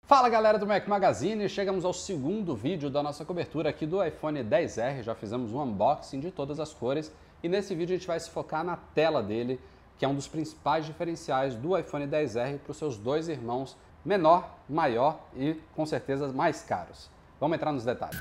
Fala galera do Mac Magazine, chegamos ao segundo vídeo da nossa cobertura aqui do iPhone XR, já fizemos um unboxing de todas as cores e nesse vídeo a gente vai se focar na tela dele, que é um dos principais diferenciais do iPhone XR para os seus dois irmãos menor, maior e com certeza mais caros. Vamos entrar nos detalhes.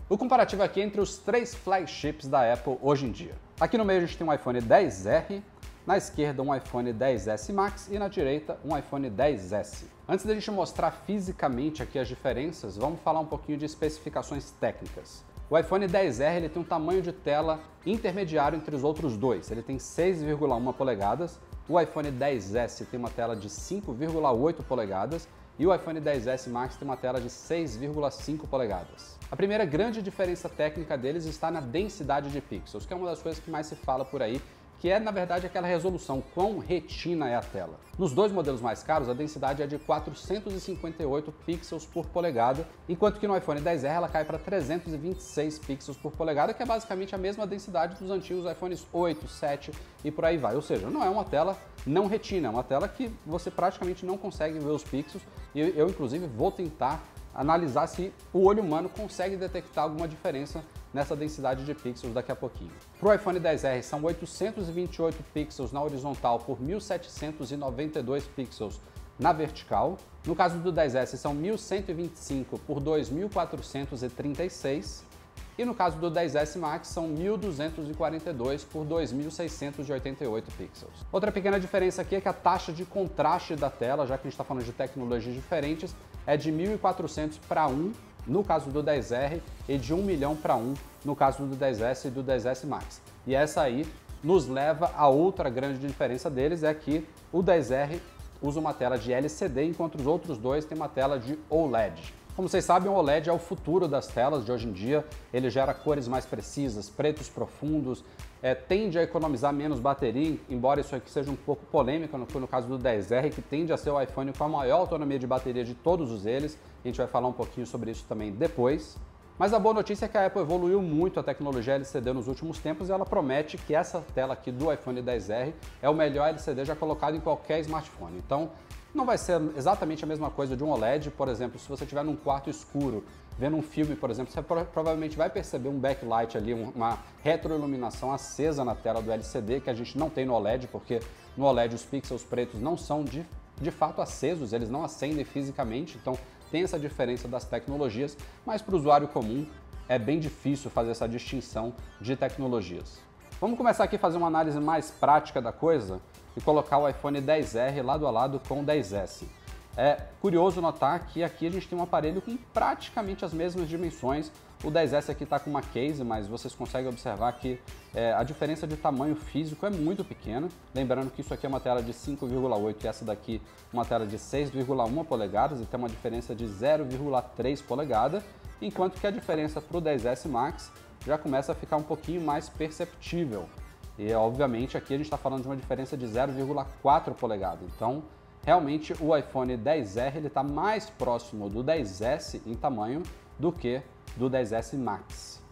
O comparativo aqui é entre os três flagships da Apple hoje em dia. Aqui no meio a gente tem um iPhone XR, na esquerda um iPhone XS Max e na direita um iPhone XS. Antes da gente mostrar fisicamente aqui as diferenças, vamos falar um pouquinho de especificações técnicas. O iPhone XR ele tem um tamanho de tela intermediário entre os outros dois, ele tem 6,1 polegadas, o iPhone XS tem uma tela de 5,8 polegadas e o iPhone XS Max tem uma tela de 6,5 polegadas. A primeira grande diferença técnica deles está na densidade de pixels, que é uma das coisas que mais se fala por aí, que é, na verdade, aquela resolução, quão retina é a tela. Nos dois modelos mais caros, a densidade é de 458 pixels por polegada, enquanto que no iPhone XR ela cai para 326 pixels por polegada, que é basicamente a mesma densidade dos antigos iPhones 8, 7 e por aí vai. Ou seja, não é uma tela não retina, é uma tela que você praticamente não consegue ver os pixels, e eu inclusive vou tentar analisar se o olho humano consegue detectar alguma diferença nessa densidade de pixels daqui a pouquinho. Para o iPhone XR são 828 pixels na horizontal por 1792 pixels na vertical. No caso do XS são 1125 por 2436. E no caso do XS Max são 1242 por 2688 pixels. Outra pequena diferença aqui é que a taxa de contraste da tela, já que a gente está falando de tecnologias diferentes, é de 1400 para 1 no caso do XR e de 1 milhão para 1 no caso do XS e do XS Max. E essa aí nos leva a outra grande diferença deles, é que o XR usa uma tela de LCD, enquanto os outros dois têm uma tela de OLED. Como vocês sabem, o OLED é o futuro das telas de hoje em dia, ele gera cores mais precisas, pretos profundos, tende a economizar menos bateria, embora isso aqui seja um pouco polêmico no caso do XR, que tende a ser o iPhone com a maior autonomia de bateria de todos eles, a gente vai falar um pouquinho sobre isso também depois. Mas a boa notícia é que a Apple evoluiu muito a tecnologia LCD nos últimos tempos e ela promete que essa tela aqui do iPhone XR é o melhor LCD já colocado em qualquer smartphone. Então, não vai ser exatamente a mesma coisa de um OLED, por exemplo, se você estiver num quarto escuro, vendo um filme, por exemplo, você provavelmente vai perceber um backlight ali, uma retroiluminação acesa na tela do LCD, que a gente não tem no OLED, porque no OLED os pixels pretos não são de fato acesos, eles não acendem fisicamente, então tem essa diferença das tecnologias, mas para o usuário comum é bem difícil fazer essa distinção de tecnologias. Vamos começar aqui a fazer uma análise mais prática da coisa e colocar o iPhone XR lado a lado com o XS. É curioso notar que aqui a gente tem um aparelho com praticamente as mesmas dimensões. O XS aqui está com uma case, mas vocês conseguem observar que a diferença de tamanho físico é muito pequena. Lembrando que isso aqui é uma tela de 5,8 e essa daqui uma tela de 6,1 polegadas, e tem uma diferença de 0,3 polegada, enquanto que a diferença para o XS Max já começa a ficar um pouquinho mais perceptível. E obviamente aqui a gente está falando de uma diferença de 0,4 polegada. Então, realmente o iPhone XR está mais próximo do XS em tamanho do que do XS Max.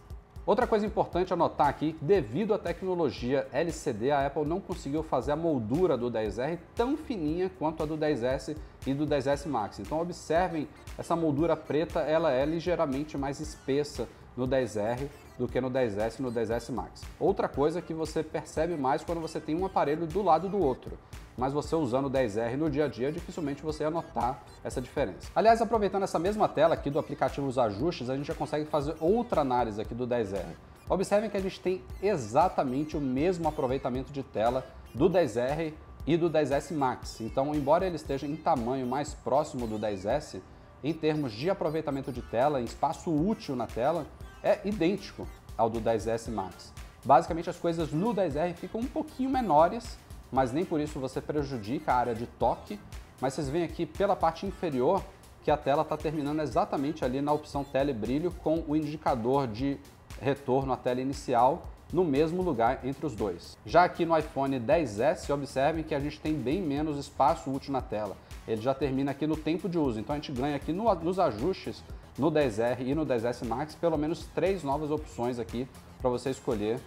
Outra coisa importante a notar aqui, devido à tecnologia LCD, a Apple não conseguiu fazer a moldura do XR tão fininha quanto a do XS e do XS Max. Então observem, essa moldura preta ela é ligeiramente mais espessa no XR do que no XS e no XS Max. Outra coisa que você percebe mais quando você tem um aparelho do lado do outro, mas você usando o XR no dia a dia, dificilmente você ia notar essa diferença. Aliás, aproveitando essa mesma tela aqui do aplicativo Os Ajustes, a gente já consegue fazer outra análise aqui do XR. Observem que a gente tem exatamente o mesmo aproveitamento de tela do XR e do XS Max. Então, embora ele esteja em tamanho mais próximo do XS, em termos de aproveitamento de tela, em espaço útil na tela, é idêntico ao do XS Max. Basicamente as coisas no XR ficam um pouquinho menores, mas nem por isso você prejudica a área de toque, mas vocês veem aqui pela parte inferior que a tela está terminando exatamente ali na opção tela e brilho com o indicador de retorno à tela inicial no mesmo lugar entre os dois. Já aqui no iPhone XS, observem que a gente tem bem menos espaço útil na tela. Ele já termina aqui no tempo de uso, então a gente ganha aqui nos ajustes, no XR e no XS Max, pelo menos 3 novas opções aqui para você escolher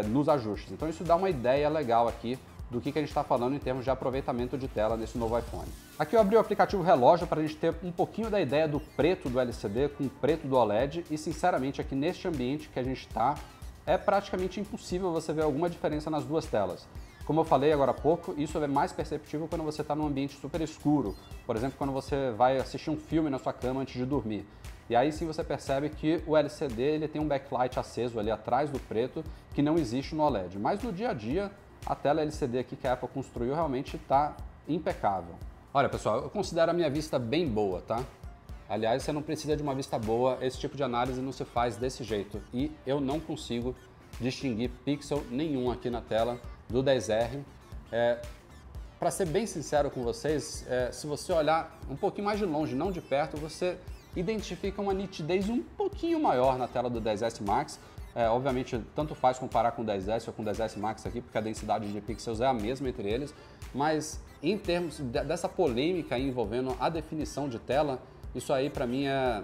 nos ajustes. Então isso dá uma ideia legal aqui do que a gente está falando em termos de aproveitamento de tela nesse novo iPhone. Aqui eu abri o aplicativo relógio para a gente ter um pouquinho da ideia do preto do LCD com o preto do OLED e, sinceramente, aqui neste ambiente que a gente está, é praticamente impossível você ver alguma diferença nas duas telas. Como eu falei agora há pouco, isso é mais perceptível quando você está num ambiente super escuro, por exemplo, quando você vai assistir um filme na sua cama antes de dormir. E aí sim você percebe que o LCD ele tem um backlight aceso ali atrás do preto que não existe no OLED. Mas no dia a dia, a tela LCD aqui que a Apple construiu realmente está impecável. Olha pessoal, eu considero a minha vista bem boa, tá? Aliás, você não precisa de uma vista boa, esse tipo de análise não se faz desse jeito. E eu não consigo distinguir pixel nenhum aqui na tela do 10R. Para ser bem sincero com vocês, se você olhar um pouquinho mais de longe, não de perto, você identifica uma nitidez um pouquinho maior na tela do 10S Max. Obviamente, tanto faz comparar com o 10S ou com o 10S Max aqui, porque a densidade de pixels é a mesma entre eles, mas em termos dessa polêmica envolvendo a definição de tela, isso aí para mim é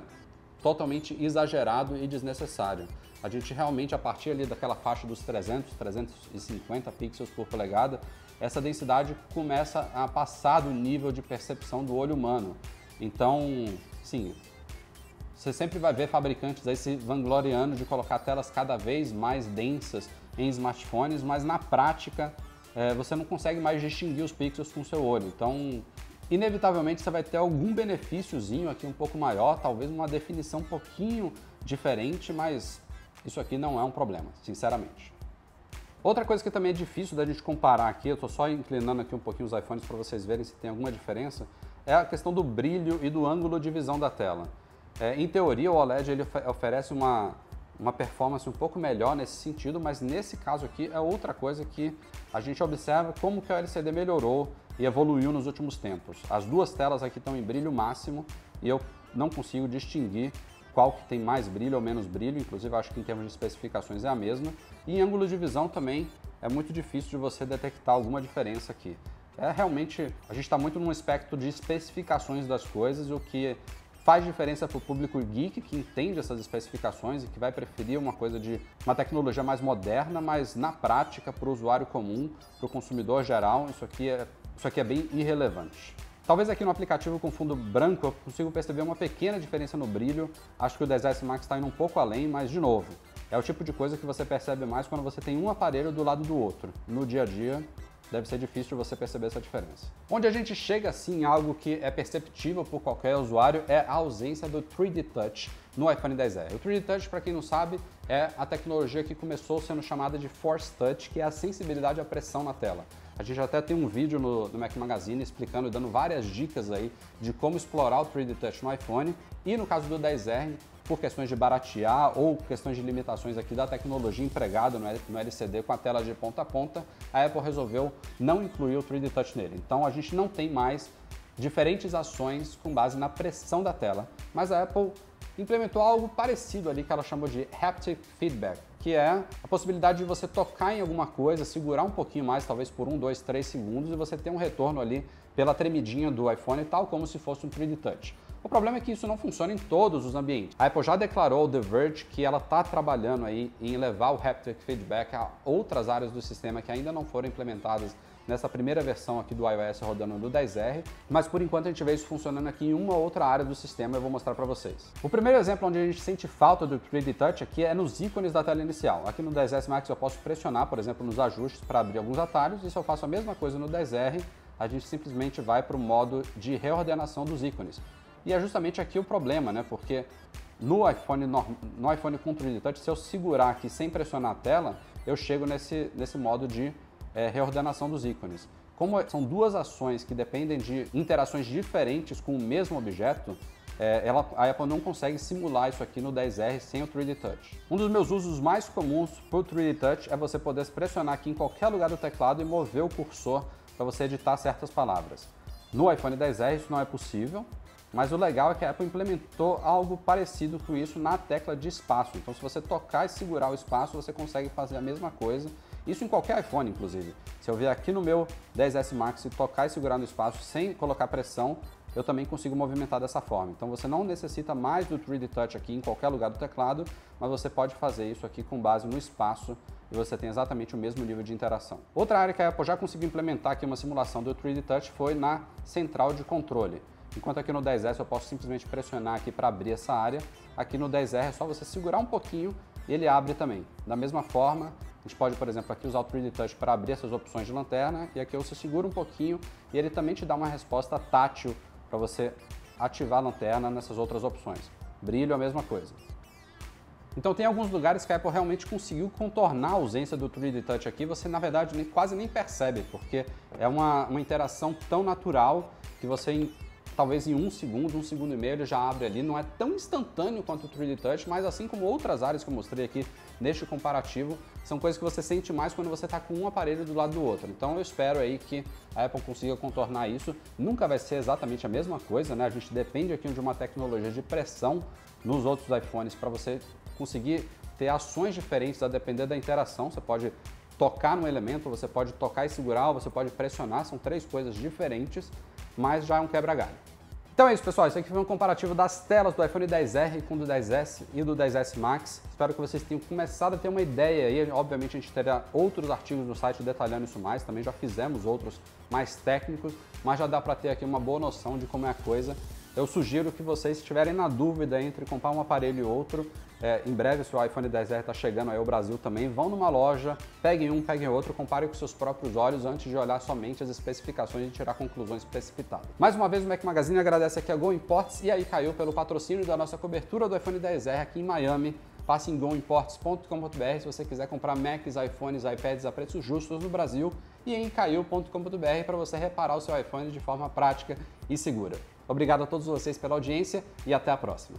totalmente exagerado e desnecessário. A gente realmente, a partir ali daquela faixa dos 300, 350 pixels por polegada, essa densidade começa a passar do nível de percepção do olho humano. Então, sim, você sempre vai ver fabricantes aí se vangloriando de colocar telas cada vez mais densas em smartphones, mas na prática você não consegue mais distinguir os pixels com o seu olho. Então, inevitavelmente você vai ter algum benefíciozinho aqui um pouco maior, talvez uma definição um pouquinho diferente, mas isso aqui não é um problema, sinceramente. Outra coisa que também é difícil da gente comparar aqui, eu estou só inclinando aqui um pouquinho os iPhones para vocês verem se tem alguma diferença, é a questão do brilho e do ângulo de visão da tela. Em teoria, o OLED ele oferece uma performance um pouco melhor nesse sentido, mas nesse caso aqui é outra coisa que a gente observa como que o LCD melhorou e evoluiu nos últimos tempos. As duas telas aqui estão em brilho máximo e eu não consigo distinguir qual que tem mais brilho ou menos brilho, inclusive acho que em termos de especificações é a mesma. E em ângulo de visão também é muito difícil de você detectar alguma diferença aqui. Realmente, a gente está muito num aspecto de especificações das coisas, o que faz diferença para o público geek que entende essas especificações e que vai preferir uma coisa de uma tecnologia mais moderna, mas na prática, para o usuário comum, para o consumidor geral, isso aqui é bem irrelevante. Talvez aqui no aplicativo com fundo branco eu consiga perceber uma pequena diferença no brilho. Acho que o 10S Max está indo um pouco além, mas de novo, é o tipo de coisa que você percebe mais quando você tem um aparelho do lado do outro. No dia a dia, deve ser difícil você perceber essa diferença. Onde a gente chega assim em algo que é perceptível por qualquer usuário é a ausência do 3D Touch no iPhone XR. O 3D Touch, para quem não sabe, é a tecnologia que começou sendo chamada de Force Touch, que é a sensibilidade à pressão na tela. A gente até tem um vídeo no Mac Magazine explicando e dando várias dicas aí de como explorar o 3D Touch no iPhone e no caso do 10R, por questões de baratear ou questões de limitações aqui da tecnologia empregada no LCD com a tela de ponta a ponta, a Apple resolveu não incluir o 3D Touch nele. Então a gente não tem mais diferentes ações com base na pressão da tela, mas a Apple implementou algo parecido ali que ela chamou de Haptic Feedback, que é a possibilidade de você tocar em alguma coisa, segurar um pouquinho mais, talvez por 1, 2, 3 segundos, e você ter um retorno ali pela tremidinha do iPhone, tal como se fosse um 3D Touch. O problema é que isso não funciona em todos os ambientes. A Apple já declarou ao The Verge que ela está trabalhando aí em levar o Haptic Feedback a outras áreas do sistema que ainda não foram implementadas nessa primeira versão aqui do iOS rodando no 10R, mas por enquanto a gente vê isso funcionando aqui em uma outra área do sistema e eu vou mostrar para vocês. O primeiro exemplo onde a gente sente falta do 3D Touch aqui é nos ícones da tela inicial. Aqui no 10S Max eu posso pressionar, por exemplo, nos ajustes para abrir alguns atalhos, e se eu faço a mesma coisa no 10R, a gente simplesmente vai para o modo de reordenação dos ícones. E é justamente aqui o problema, né? Porque no iPhone com 3D Touch, se eu segurar aqui sem pressionar a tela, eu chego nesse modo de reordenação dos ícones. Como são duas ações que dependem de interações diferentes com o mesmo objeto, a Apple não consegue simular isso aqui no 10R sem o 3D Touch. Um dos meus usos mais comuns para o 3D Touch é você poder pressionar aqui em qualquer lugar do teclado e mover o cursor para você editar certas palavras. No iPhone XR isso não é possível, mas o legal é que a Apple implementou algo parecido com isso na tecla de espaço. Então se você tocar e segurar o espaço, você consegue fazer a mesma coisa. Isso em qualquer iPhone, inclusive. Se eu vier aqui no meu 10S Max e tocar e segurar no espaço sem colocar pressão, eu também consigo movimentar dessa forma. Então você não necessita mais do 3D Touch aqui em qualquer lugar do teclado, mas você pode fazer isso aqui com base no espaço e você tem exatamente o mesmo nível de interação. Outra área que a Apple já conseguiu implementar aqui uma simulação do 3D Touch foi na central de controle. Enquanto aqui no 10S eu posso simplesmente pressionar aqui para abrir essa área, aqui no 10R é só você segurar um pouquinho e ele abre também. Da mesma forma, a gente pode, por exemplo, aqui usar o 3D Touch para abrir essas opções de lanterna, e aqui você segura um pouquinho e ele também te dá uma resposta tátil para você ativar a lanterna nessas outras opções. Brilho, a mesma coisa. Então tem alguns lugares que a Apple realmente conseguiu contornar a ausência do 3D Touch aqui, você na verdade quase nem percebe, porque é uma interação tão natural que você talvez em um segundo e meio ele já abre ali, não é tão instantâneo quanto o 3D Touch, mas assim como outras áreas que eu mostrei aqui neste comparativo, são coisas que você sente mais quando você está com um aparelho do lado do outro. Então eu espero aí que a Apple consiga contornar isso. Nunca vai ser exatamente a mesma coisa, né? A gente depende aqui de uma tecnologia de pressão nos outros iPhones para você conseguir ter ações diferentes a depender da interação. Você pode tocar no elemento, você pode tocar e segurar, você pode pressionar, são três coisas diferentes, mas já é um quebra-galho. Então é isso, pessoal, isso aqui foi um comparativo das telas do iPhone XR com o do XS e do XS Max. Espero que vocês tenham começado a ter uma ideia aí. Obviamente a gente terá outros artigos no site detalhando isso mais, também já fizemos outros mais técnicos, mas já dá para ter aqui uma boa noção de como é a coisa. Eu sugiro que vocês, se estiverem na dúvida entre comprar um aparelho e outro, em breve, se o iPhone XR está chegando aí ao Brasil também, vão numa loja, peguem um, peguem outro, comparem com seus próprios olhos antes de olhar somente as especificações e tirar conclusões precipitadas. Mais uma vez, o Mac Magazine agradece aqui a Go Imports e a iCaiu pelo patrocínio da nossa cobertura do iPhone XR aqui em Miami. Passe em goimports.com.br se você quiser comprar Macs, iPhones, iPads a preços justos no Brasil e em iCaiu.com.br para você reparar o seu iPhone de forma prática e segura. Obrigado a todos vocês pela audiência e até a próxima.